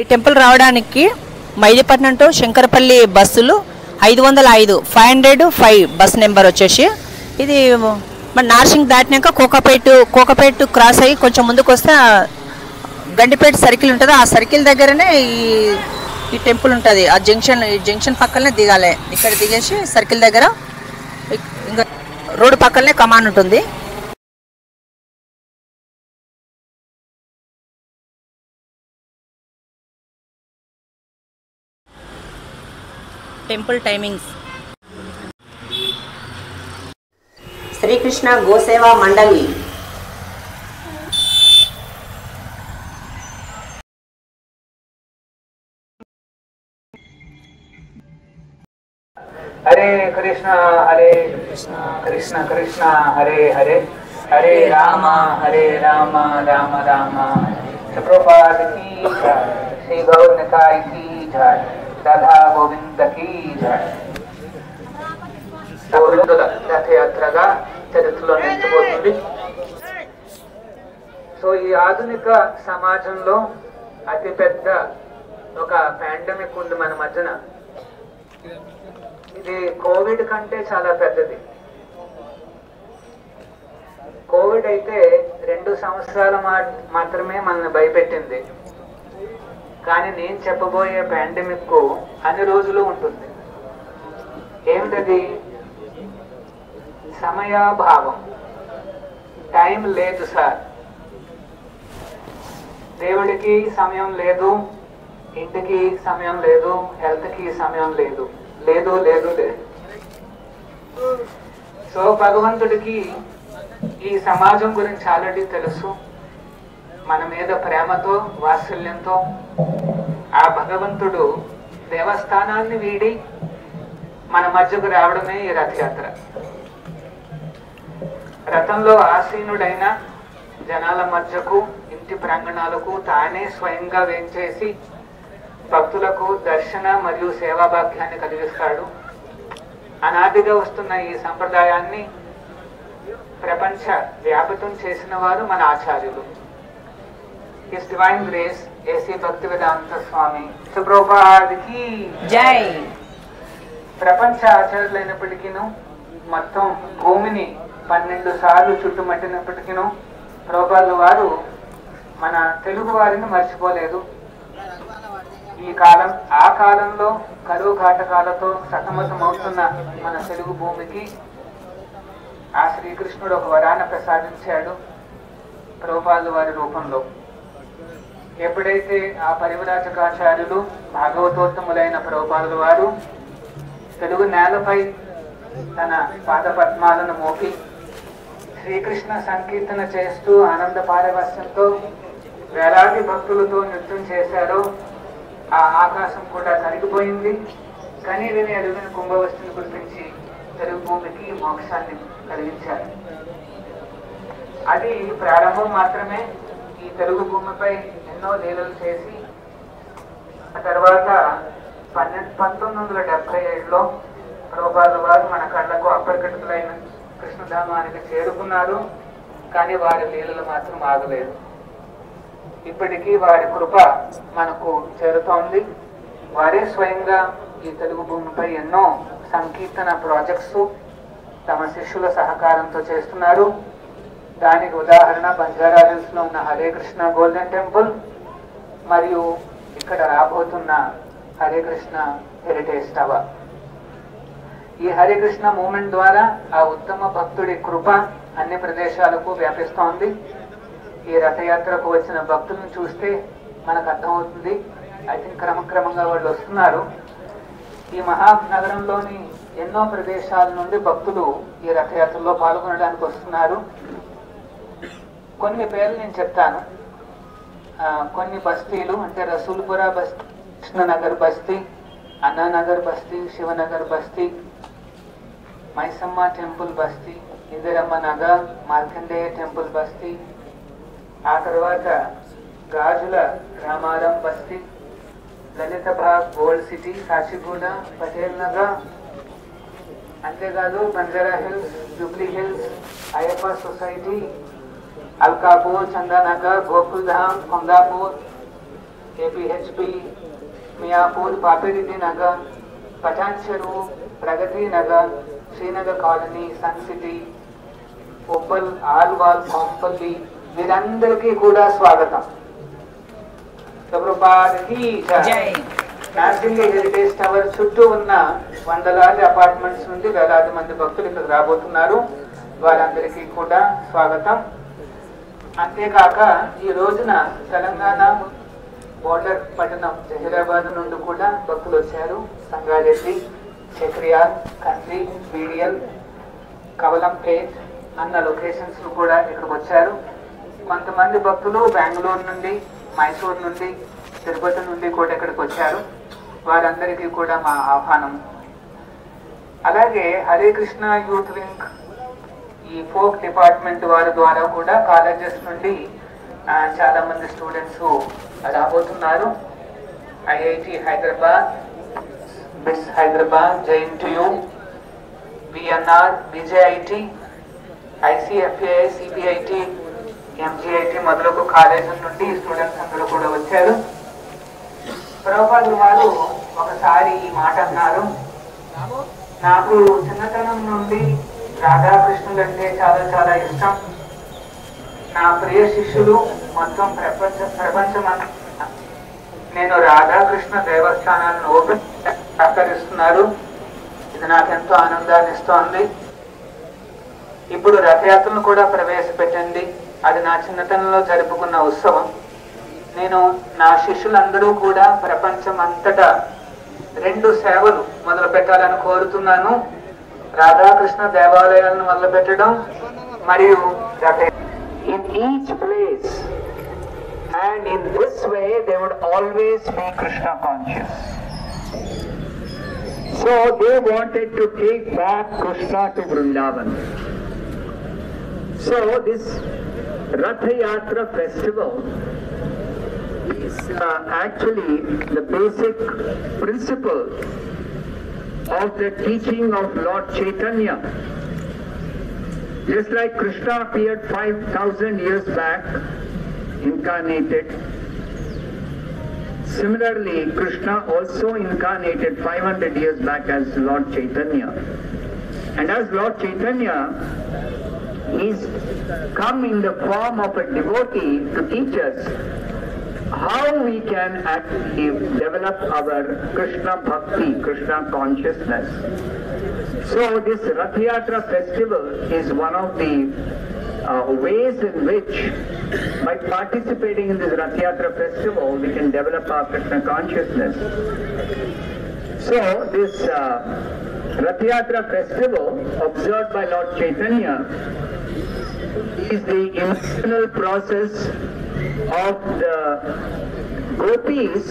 ఈ టెంపుల్ రావడానికి మైదీపట్నం టు శంకరపల్లి బస్సులు 505 505 బస్ నెంబర్ వచ్చేసి ఇది మన నార్సింగ్ దాటినాక కోకాపేట క్రాస్ అయ్యి కొంచెం ముందుకు వస్తే గండిపేట సర్కిల్ ఉంటుంది. ఆ సర్కిల్ దగ్గరనే ఈ టెంపుల్ ఉంటుంది. ఆ జంక్షన్ పక్కనే దిగాలి. ఇక్కడ దిగేసి సర్కిల్ దగ్గర ఇంకా రోడ్డు పక్కనే కమాన్ ఉంటుంది. టెంపుల్ టైమింగ్స్ శ్రీకృష్ణ గోసేవా మండలి हरे कृष्णा कृष्ण कृष्ण हरे हरे हरे राम राम राम प्रभुपाद की जय, श्री गौर निताय की जय, राधा गोविंद की जय. రథయాత్రగా చరిత్రలో నిలిచిపోతుంది. సో ఈ ఆధునిక సమాజంలో అతిపెద్ద ఒక పాండమిక్ ఉంది మన మధ్యన. ఇది కోవిడ్ కంటే చాలా పెద్దది. కోవిడ్ అయితే 2 సంవత్సరాలు మాత్రమే మనల్ని భయపెట్టింది. కానీ నేను చెప్పబోయే పాండమిక్ అన్ని రోజులు ఉంటుంది. ఏమిటది? సమయాభావం. టైం లేదు సార్. దేవుడికి సమయం లేదు, ఇంటికి సమయం లేదు, హెల్త్కి సమయం లేదు, లేదు లేదు లేదు. సో భగవంతుడికి ఈ సమాజం గురించి ఆల్రెడీ తెలుసు. మన మీద ప్రేమతో వాత్సల్యంతో ఆ భగవంతుడు దేవస్థానాన్ని వీడి మన మధ్యకు రావడమే ఈ రథయాత్ర. రథంలో ఆసీనుడైన జనాల మధ్యకు, ఇంటి ప్రాంగణాలకు తానే స్వయంగా వేంచేసి భక్తులకు దర్శన మరియు సేవా భాగ్యాన్ని కలిగిస్తాడు. అనాదిగా వస్తున్న ఈ సంప్రదాయాన్ని ప్రపంచ వ్యాప్తం చేసిన వారు మన ఆచార్యులు. His divine grace A C Bhaktivedanta Swami ప్రభుపాదికి జై. ప్రపంచ ఆచార్యులైనప్పటికీ మొత్తం భూమిని 12 సార్లు చుట్టుమట్టినప్పటికీ ప్రభుపాదుల వారు మన తెలుగు వారిని మర్చిపోలేదు. ఆ కాలంలో కరువు కాటకాలతో సతమతమవుతున్న మన తెలుగు భూమికి ఆ శ్రీకృష్ణుడు ఒక వరాన్ని ప్రసాదించాడు ప్రభుపాదుల వారి రూపంలో. ఎప్పుడైతే ఆ పరివ్రాజకాచార్యులు భాగవతోత్తములైన ప్రభుపాదుల వారు తెలుగు నేలపై తన పాదపద్మాలను మోపి శ్రీకృష్ణ సంకీర్తన చేస్తూ ఆనంద పారవస్యంతో వేలాది భక్తులతో నృత్యం చేశారో ఆ ఆకాశం కూడా కరిగిపోయింది. కానీ విని అడుగున కుంభవస్తుని కురిపించి తెలుగు భూమికి మోక్షాన్ని కలిగించారు. అది ప్రారంభం మాత్రమే. ఈ తెలుగు భూమిపై ఎన్నో లీలలు చేసి ఆ తర్వాత 1977లో ప్రభుపాదుల వారు మన కళ్ళకు అప్పటికట్టులైన కృష్ణధామానికి చేరుకున్నారు. కానీ వారి లీలలు మాత్రం ఆగలేదు. ఇప్పటికీ వారి కృప మనకు చేరుతోంది. వారే స్వయంగా ఈ తెలుగు భూమిపై ఎన్నో సంకీర్తన ప్రాజెక్ట్స్ తమ శిష్యుల సహకారంతో చేస్తున్నారు. దానికి ఉదాహరణ బంజారా హిల్స్ లో ఉన్న హరే కృష్ణ గోల్డెన్ టెంపుల్ మరియు ఇక్కడ రాబోతున్న హరే కృష్ణ హెరిటేజ్ టవర్. ఈ హరే కృష్ణ మూవ్మెంట్ ద్వారా ఆ ఉత్తమ భక్తుడి కృప అన్ని ప్రదేశాలకు వ్యాపిస్తోంది. ఈ రథయాత్రకు వచ్చిన భక్తులను చూస్తే మనకు అర్థమవుతుంది. ఐ థింక్ క్రమక్రమంగా వాళ్ళు వస్తున్నారు. ఈ మహానగరంలోని ఎన్నో ప్రదేశాల నుండి భక్తులు ఈ రథయాత్రలో పాల్గొనడానికి వస్తున్నారు. కొన్ని పేర్లు నేను చెప్తాను. కొన్ని బస్తీలు అంటే రసూల్పురా బస్తీ, కృష్ణనగర్ బస్తీ, అన్నానగర్ బస్తీ, శివనగర్ బస్తీ, మైసమ్మ టెంపుల్ బస్తీ, ఇందిరమ్మ నగర్, మార్కండేయ టెంపుల్ బస్తీ, ఆ తర్వాత గాజుల రామారం బస్తీ, లలితబాగ్ గోల్డ్ సిటీ, కాచిగూడ, పటేల్ నగర్, అంతేకాదు Banjara Hills, Jubilee Hills, Ayyappa Society, Alkapur, Chandanagar, Gokuldham, Kondapur, APHP, Miyapur, Papireddy Nagar, Patancheru, Pragathi Nagar, Srinagar Colony, Sun City, Uppal, Alwal, Kompally వీరందరికీ కూడా స్వాగతం. ప్రభుపాదకి జై. నార్సింగ్ హెరిటేజ్ టవర్ చుట్టూ ఉన్న వందలాది అపార్ట్మెంట్స్ నుండి వేలాది మంది భక్తులు ఇక్కడ రాబోతున్నారు. వారందరికీ కూడా స్వాగతం. అంతేకాక ఈ రోజున తెలంగాణ బోర్డర్ పట్టణం జహీరాబాద్ నుండి కూడా భక్తులు వచ్చారు. సంగారెడ్డి, చక్రియాల్, కంది, బీడియల్, కవలంపేట్ అన్న లొకేషన్స్ కూడా ఇక్కడికి వచ్చారు. కొంతమంది భక్తులు బెంగళూరు నుండి, మైసూర్ నుండి, తిరుపతి నుండి కూడా ఇక్కడికి వచ్చారు. వారందరికీ కూడా మా ఆహ్వానం. అలాగే హరే కృష్ణ యూత్ వింగ్, ఈ ఫోక్ డిపార్ట్మెంట్ వారి ద్వారా కూడా కాలేజెస్ నుండి చాలా మంది స్టూడెంట్స్ రాబోతున్నారు. IIT Hyderabad, బిస్ Hyderabad, JNTU, VNR, BJIT, ICFA, CBIT, MGIT మొదలగు కాలేజీల నుండి స్టూడెంట్స్ అందరూ కూడా వచ్చారు. ప్రభుపాదులు వారు ఒకసారి ఈ మాట అన్నారు, నాకు చిన్నతనం నుండి రాధాకృష్ణులు అంటే చాలా చాలా ఇష్టం. నా ప్రియ శిష్యులు మొత్తం ప్రపంచమంతా నేను రాధాకృష్ణ దేవస్థానాలను ఓపెన్ సహకరిస్తున్నారు. ఇది నాకెంతో ఆనందాన్ని ఇస్తోంది. ఇప్పుడు రథయాత్రను కూడా ప్రవేశపెట్టండి. అది నా చిన్నతనంలో జరుపుకున్న ఉత్సవం. నేను నా శిష్యులందరూ కూడా ప్రపంచం అంతటా 2 సేవలు మొదలు పెట్టాలని కోరుతున్నాను. రాధాకృష్ణ దేవాలయాలను మొదలు పెట్టడం మరియు in each place, and in this way they would always be Krishna conscious. So they wanted to take back Krishna to Vrindavan. So this Rath Yatra festival is actually the basic principle of the teaching of Lord Chaitanya. Just like Krishna appeared 5,000 years back, incarnated, similarly Krishna also incarnated 500 years back as Lord Chaitanya. And as Lord Chaitanya, he's come in the form of a devotee to teach us how we can actually develop our Krishna Bhakti, Krishna consciousness. So this Rath Yatra festival is one of the ways in which, by participating in this Rath Yatra festival, we can develop our Krishna consciousness. So this Rath Yatra festival, observed by Lord Chaitanya, is the emotional process of the gopis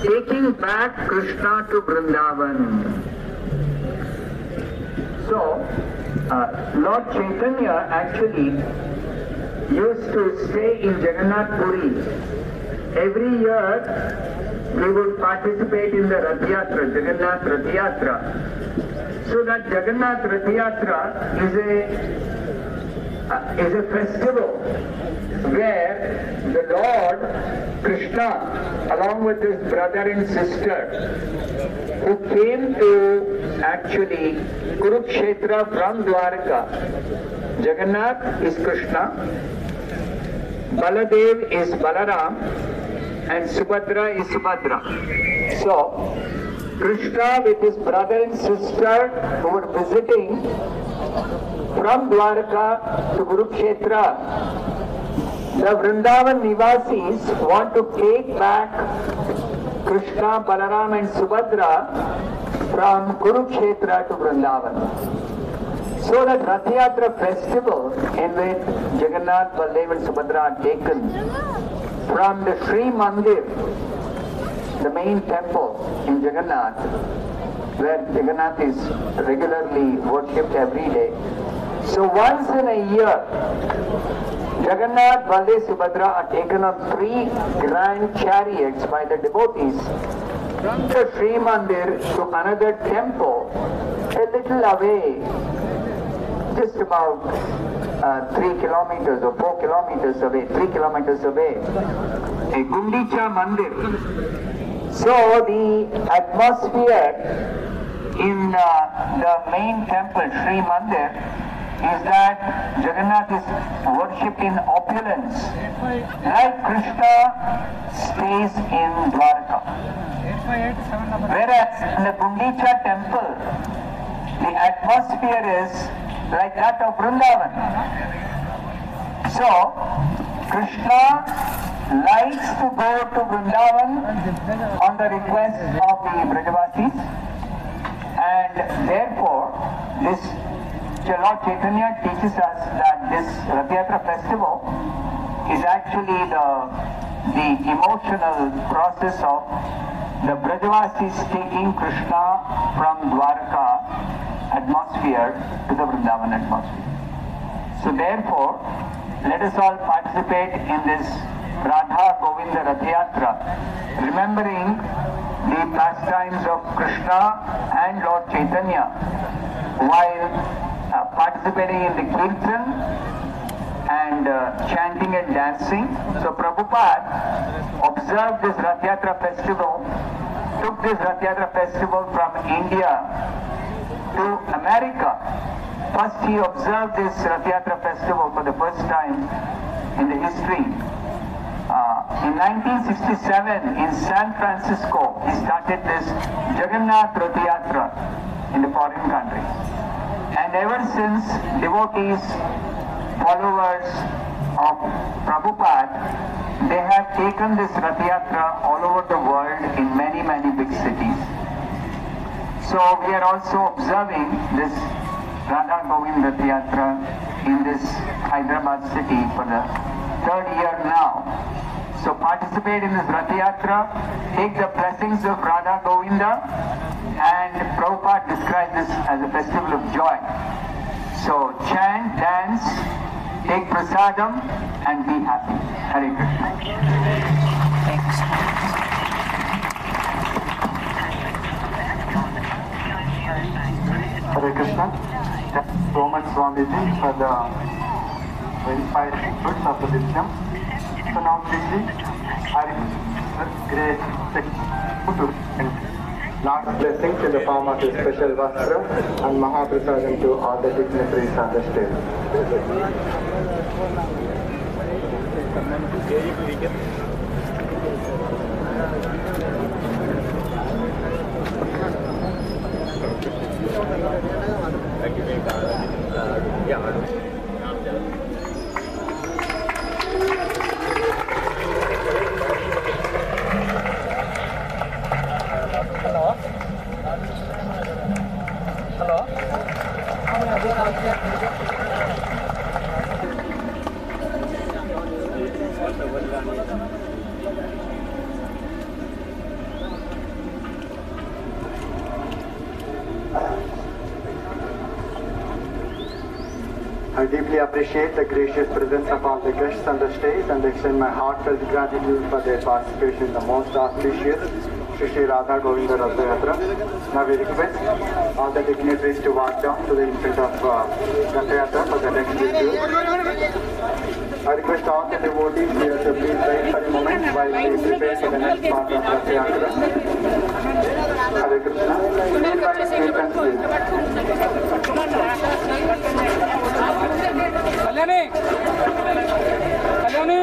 taking back Krishna to Vrindavan. So, Lord Chaitanya actually used to stay in Jagannath Puri. Every year we would participate in the Rath Yatra, Jagannath Rath Yatra. So that Jagannath Rath Yatra is a festival where the Lord Krishna, along with his brother and sister, who came to actually Kurukshetra from Dwarka. Jagannath is Krishna, Baladev is Balaram, and Subhadra is Subhadra. So, Krishna with his brother and sister who were visiting from Dwarka to Kurukshetra, the Vrindavan Nivasis want to take back Krishna, Balaram and Subhadra from Kurukshetra to Vrindavan. So that Rath Yatra festival in which Jagannath, Baladev and Subhadra are taken from the Sri Mandir, the main temple in Jagannath, where Jagannath is regularly worshipped every day. So once in a year, Jagannath, Baladev, Subhadra are taken on 3 grand chariots by the devotees from the Sri Mandir to another temple a little away, just about 3 kilometers or 4 kilometers away, 3 kilometers away. a Gundicha Mandir. So the atmosphere in the main temple, Sri Mandir, is that Jagannath is worshipped in opulence, like Krishna stays in Dwarka. Whereas in the Gundicha temple, the atmosphere is like that of Vrindavan. So, Krishna likes to go to Vrindavan on the request of the Brajavasis, and therefore this Lord Chaitanya teaches us that this Rath Yatra festival is actually the emotional process of the Brajavasis taking Krishna from Dwarka atmosphere to the Vrindavan atmosphere. So therefore, let us all participate in this Radha Govinda Rath Yatra, remembering the pastimes of Krishna and Lord Chaitanya while participating in the Kirtan and chanting and dancing. So Prabhupada observed this Rath Yatra festival, took this Rath Yatra festival from India to America. First he observed this Rath Yatra festival for the first time in the history. In 1967 in San Francisco, he started this Jagannath Rath Yatra in the foreign countries. And ever since, devotees, followers of Prabhupada, they have taken this Rath Yatra all over the world in many, many big cities. So we are also observing this Radha Govind Rath Yatra in this Hyderabad city for the third year now. So participate in this Rath Yatra, take the blessings of Radha Govinda, and Prabhupada describes this as a festival of joy. So chant, dance, take prasadam and be happy. Hare Krishna. Hare Krishna. Thank you so much, Swamiji, for the very fine words of the wisdom. So now, Swamiji, Hare great Lord's blessings in the form of a special vastra and Mahaprasadam to all the dignitaries on the stage. I deeply appreciate the gracious presence of all the guests on the stage and extend my heartfelt gratitude for their participation in the most auspicious Shri Radha Govinda Rath Yatra. Now we request all the dignitaries to walk down to the infant of Rath Yatra for the next ritual. I request all the devotees here to please wait for a moment while we prepare for the next part of Rath Yatra. Hare Krishna. Kalyani! Kalyani!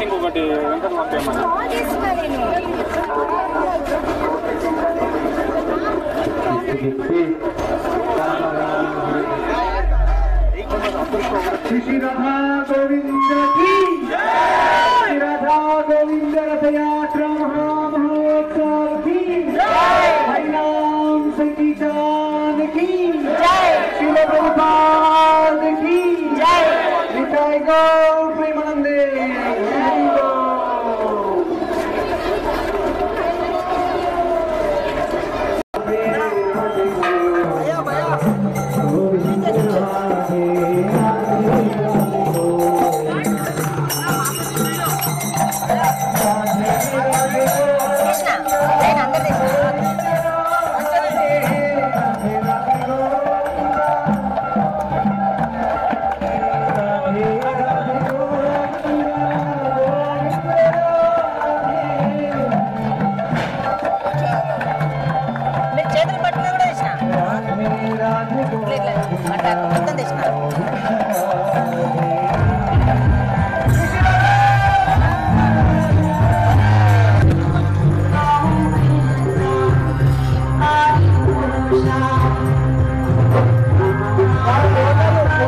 ఇంకొకటి Venkata పంపేయమని Shri Radha Govinda ki Jai! Shri Radha Govinda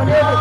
లేదు